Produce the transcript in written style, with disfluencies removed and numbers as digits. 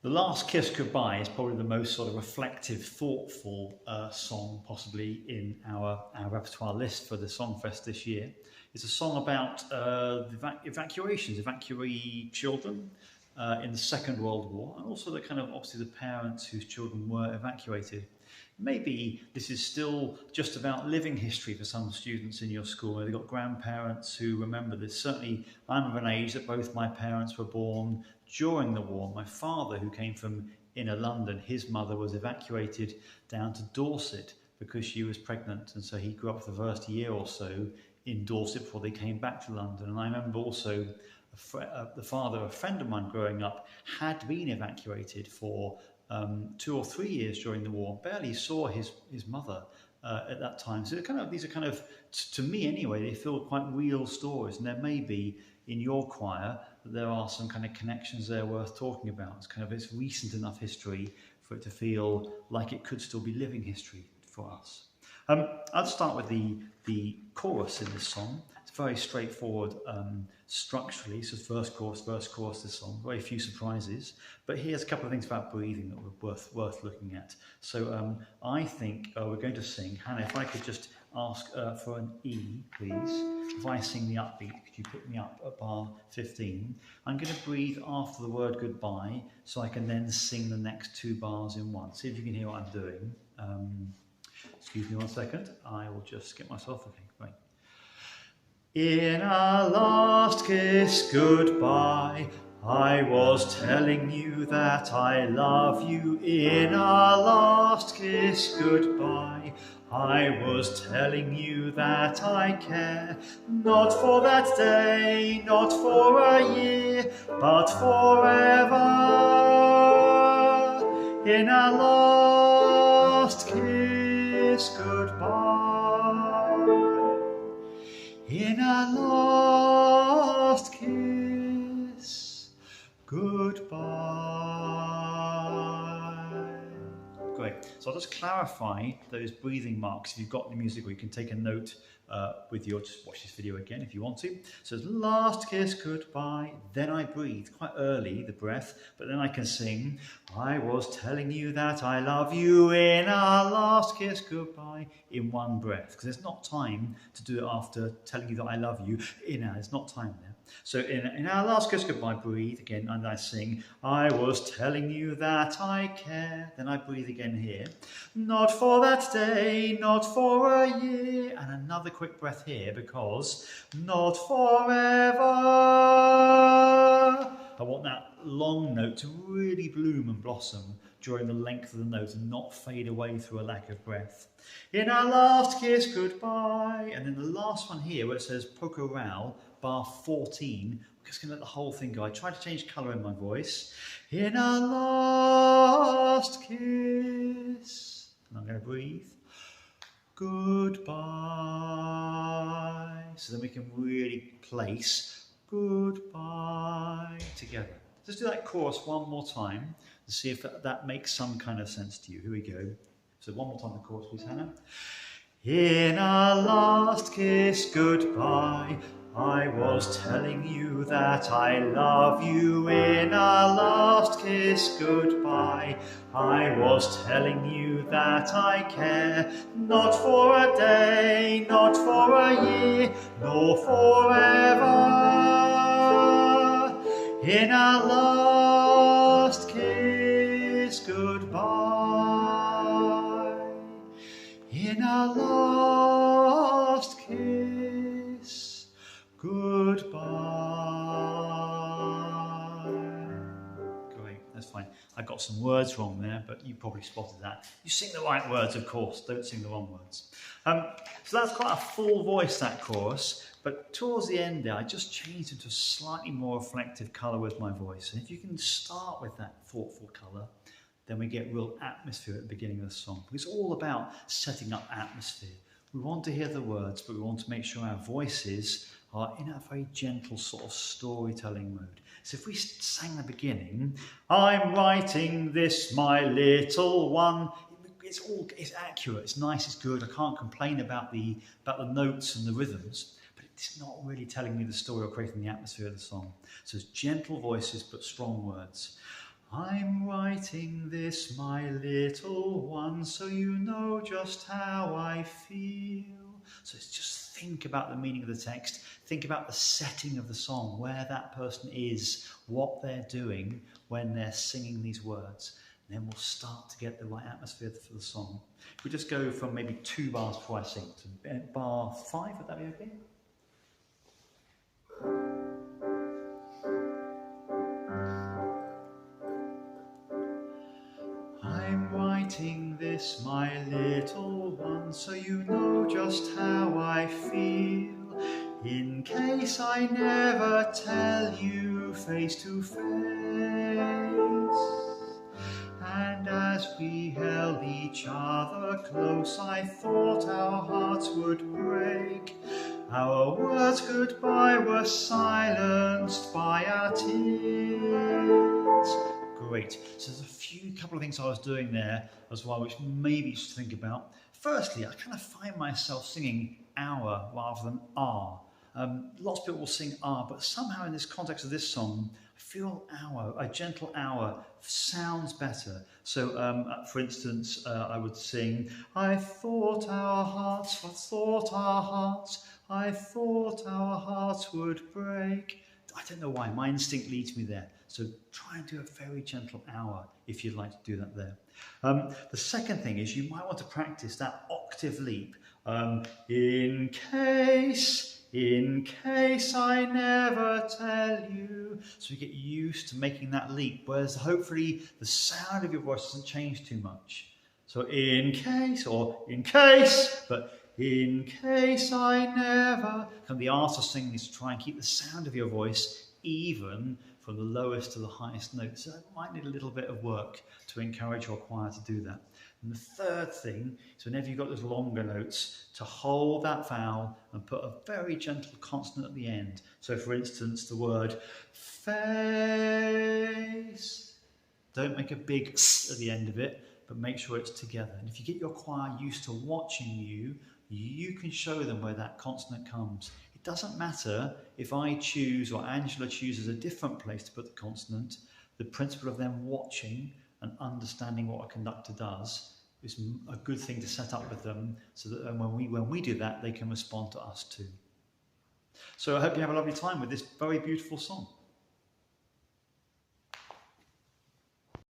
The Last Kiss Goodbye is probably the most sort of reflective, thoughtful song possibly in our repertoire list for the Songfest this year. It's a song about evacuations, evacuee children in the Second World War, and also the kind of obviously the parents whose children were evacuated. Maybe this is still just about living history for some students in your school. They've got grandparents who remember this. Certainly, I'm of an age that both my parents were born during the war. My father, who came from inner London, his mother was evacuated down to Dorset because she was pregnant, and so he grew up for the first year or so in Dorset before they came back to London. And I remember also the father of a friend of mine growing up had been evacuated for 2 or 3 years during the war, barely saw his mother at that time. So these are kind of, to me anyway, they feel quite real stories. And there may be in your choir that there are some kind of connections there worth talking about. It's recent enough history for it to feel like it could still be living history for us. I'll start with the chorus in this song. It's very straightforward structurally. So verse, chorus, this song. Very few surprises. But here's a couple of things about breathing that were worth looking at. So I think we're going to sing. Hannah, if I could just ask for an E, please. If I sing the upbeat, could you put me up at bar 15? I'm going to breathe after the word goodbye, so I can then sing the next 2 bars in one. See if you can hear what I'm doing. Excuse me 1 second. I will just get myself okay. Right. In our last kiss goodbye, I was telling you that I love you. In our last kiss goodbye, I was telling you that I care, not for that day, not for a year, but forever. In our last kiss goodbye, in our last kiss goodbye. Great. So I'll just clarify those breathing marks. If you've got the music, or you can take a note with you, or just watch this video again if you want to. So it's last kiss goodbye, then I breathe quite early, the breath, but then I can sing, I was telling you that I love you in our last kiss goodbye, in one breath, because there's not time to do it after telling you that I love you. There's not time there. So in our last kiss goodbye, breathe again, and I sing, I was telling you that I care. Then I breathe again here. Not for that day, not for a year. And another quick breath here, because not forever. I want that long note to really bloom and blossom during the length of the note and not fade away through a lack of breath. In our last kiss goodbye. And then the last one here where it says poco ral, bar 14, we're just going to let the whole thing go. I tried to change colour in my voice. In our last kiss. And I'm going to breathe. Goodbye. So then we can really place goodbye together. Let's do that chorus one more time to see if that makes some kind of sense to you. Here we go. So one more time the chorus, please, Hannah. In our last kiss goodbye, I was telling you that I love you. In our last kiss goodbye, I was telling you that I care, not for a day, not for a year, nor forever. In our last kiss goodbye, in our last kiss goodbye. Great, that's fine. I got some words wrong there, but you probably spotted that. You sing the right words, of course, don't sing the wrong words. So that's quite a full voice, that chorus, but towards the end there, I just changed it to a slightly more reflective colour with my voice. And if you can start with that thoughtful colour, then we get real atmosphere at the beginning of the song. It's all about setting up atmosphere. We want to hear the words, but we want to make sure our voices are in a very gentle sort of storytelling mode. So if we sang the beginning, I'm writing this, my little one, it's accurate, it's nice, it's good. I can't complain about the notes and the rhythms, but it's not really telling me the story or creating the atmosphere of the song. So it's gentle voices, but strong words. I'm writing this, my little one, so you know just how I feel. So it's just think about the meaning of the text, think about the setting of the song, where that person is, what they're doing when they're singing these words. And then we'll start to get the right atmosphere for the song. We just go from maybe 2 bars before I sing to bar 5, would that be okay? I'm writing this, my little one, so you know just how I feel. In case I never tell you face to face. And as we held each other close, I thought our hearts would break. Our words goodbye were silenced by our tears. Great. So there's a couple of things I was doing there as well, which maybe you should think about. Firstly, I kind of find myself singing our rather than our. Lots of people will sing our, but somehow in this context of this song, I feel our, a gentle our, sounds better. So, for instance, I would sing, I thought our hearts would break. I don't know why, my instinct leads me there. So try and do a very gentle our if you'd like to do that there. The second thing is you might want to practice that octave leap. In case I never tell you. So you get used to making that leap, whereas hopefully the sound of your voice doesn't change too much. So in case, or in case, but in case I never. And the art of singing is to try and keep the sound of your voice even from the lowest to the highest note. So it might need a little bit of work to encourage your choir to do that. And the third thing is whenever you've got those longer notes, to hold that vowel and put a very gentle consonant at the end. So for instance, the word face. Don't make a big s at the end of it, but make sure it's together. And if you get your choir used to watching you, you can show them where that consonant comes. It doesn't matter if I choose or Angela chooses a different place to put the consonant. The principle of them watching and understanding what a conductor does is a good thing to set up with them so that when we do that, they can respond to us too. So I hope you have a lovely time with this very beautiful song.